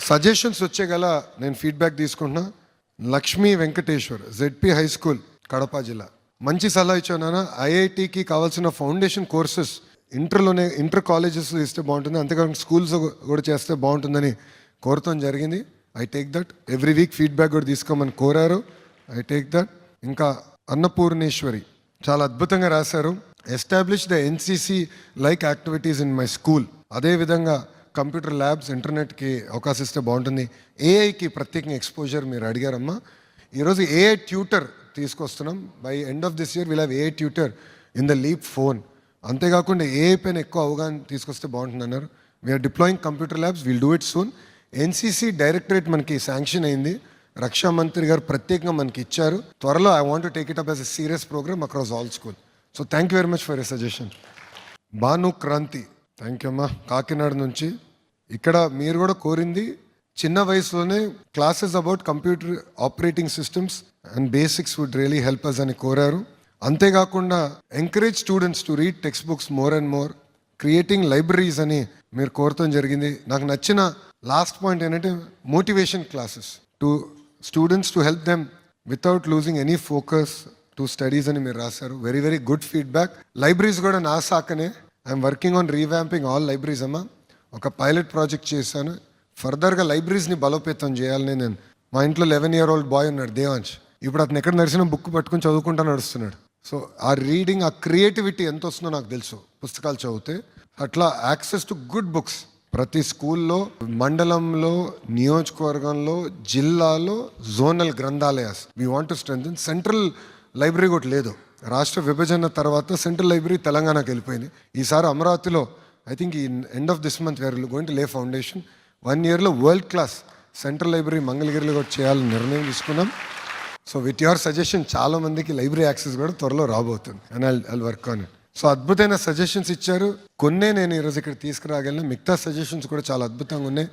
Suggestions వచ్చే గల నేను ఫీడ్బ్యాక్ తీసుకుంటున్నా. Lakshmi Venkateshwar, ZP high school, Kadapa జిల్లా. మంచి సలహా ఇచ్చాను. ఐఐటికి కావాల్సిన ఫౌండేషన్ కోర్సెస్ ఇంటర్ కాలేజెస్లో ఇస్తే బాగుంటుంది, అంతేకాకుండా స్కూల్స్ కూడా చేస్తే బాగుంటుందని కోరటం జరిగింది. I take that. Every week feedback కూడా తీసుకోమని కోరారు. I take that. ఇంకా అన్నపూర్ణేశ్వరి చాలా అద్భుతంగా రాశారు. Establish the NCC like activities in my school. అదేవిధంగా కంప్యూటర్ ల్యాబ్స్, ఇంటర్నెట్కి అవకాశం ఇస్తే బాగుంటుంది. ఏఐకి ప్రత్యేకంగా ఎక్స్పోజర్ మీరు అడిగారమ్మా. ఈరోజు ఏఐ ట్యూటర్ తీసుకొస్తున్నాం. By end of this year will have AI tutor in the leap phone. అంతేకాకుండా ఏఐ పైన ఎక్కువ అవగాహన తీసుకొస్తే బాగుంటుంది అన్నారు. We're deploying computer labs, will do it soon. NCC directorate మనకి శాంక్షన్ అయింది. రక్షా మంత్రి గారు ప్రత్యేకంగా మనకి ఇచ్చారు. త్వరలో I want to take it up as a serious program across all school. So thank you very much for your suggestion. Bhanu Kranti, thank you అమ్మా, కాకినాడ నుంచి. ఇక్కడ మీరు కూడా కోరింది చిన్న వయసులోనే classes about computer operating systems and basics would really help us అని కోరారు. అంతేకాకుండా encourage students to read text books more and more, creating libraries అని మీరు కోరటం జరిగింది. నాకు నచ్చిన లాస్ట్ పాయింట్ ఏంటంటే motivation classes to students to help them without losing any focus to studies అని మీరు రాశారు. Very very good feedback. Libraries కూడా నా శాఖనే. I'm working on revamping all libraries అమ్మా. ఒక పైలట్ ప్రాజెక్ట్ చేశాను. ఫర్దర్గా లైబ్రరీస్ని బలోపేతం చేయాలని నేను, మా ఇంట్లో 11-year-old బాయ్ ఉన్నాడు దేవాంశ్. ఇప్పుడు అతను ఎక్కడ నడిచిన బుక్ పట్టుకుని చదువుకుంటా నడుస్తున్నాడు. సో ఆ రీడింగ్, ఆ క్రియేటివిటీ ఎంత వస్తుందో నాకు తెలుసు పుస్తకాలు చదివితే. అట్లా యాక్సెస్ టు గుడ్ బుక్స్ ప్రతి స్కూల్లో, మండలంలో, నియోజకవర్గంలో, జిల్లాలో జోనల్ గ్రంథాలయాస్ we want to strengthen. Central library కూడా లేదు. రాష్ట్ర విభజన తర్వాత సెంట్రల్ లైబ్రరీ తెలంగాణకి వెళ్ళిపోయింది. ఈసారి అమరావతిలో ఐ థింక్ ఈ end of this month we are going to lay foundation. 1 yearలో వరల్డ్ క్లాస్ సెంట్రల్ లైబ్రరీ మంగళగిరిలో కూడా చేయాలని నిర్ణయం తీసుకున్నాం. సో విత్ యువర్ సజెషన్ చాలా మందికి లైబ్రరీ యాక్సెస్ కూడా త్వరలో రాబోతుంది. And I'll work on it. So అద్భుతమైన సజెషన్స్ ఇచ్చారు. కొన్నే నేను ఈరోజు ఇక్కడ తీసుకురాగలను. మిగతా సజెషన్స్ కూడా చాలా అద్భుతంగా ఉన్నాయి.